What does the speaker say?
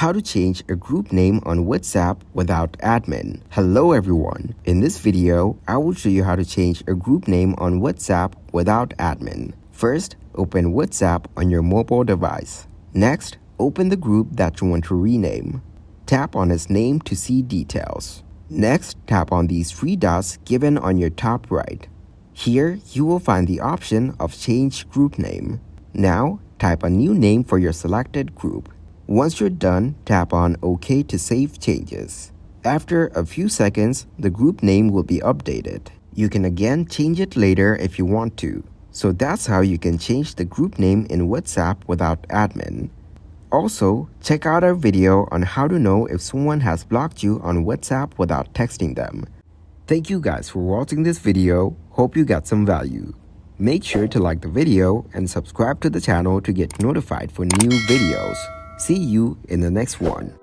How to change a group name on WhatsApp without admin. Hello everyone. In this video, I will show you how to change a group name on WhatsApp without admin. First, open WhatsApp on your mobile device. Next, open the group that you want to rename. Tap on its name to see details. Next, tap on these three dots given on your top right. Here, you will find the option of Change Group Name. Now, type a new name for your selected group. Once you're done, tap on OK to save changes. After a few seconds, the group name will be updated. You can again change it later if you want to. So that's how you can change the group name in WhatsApp without admin. Also, check out our video on how to know if someone has blocked you on WhatsApp without texting them. Thank you guys for watching this video. Hope you got some value. Make sure to like the video and subscribe to the channel to get notified for new videos. See you in the next one.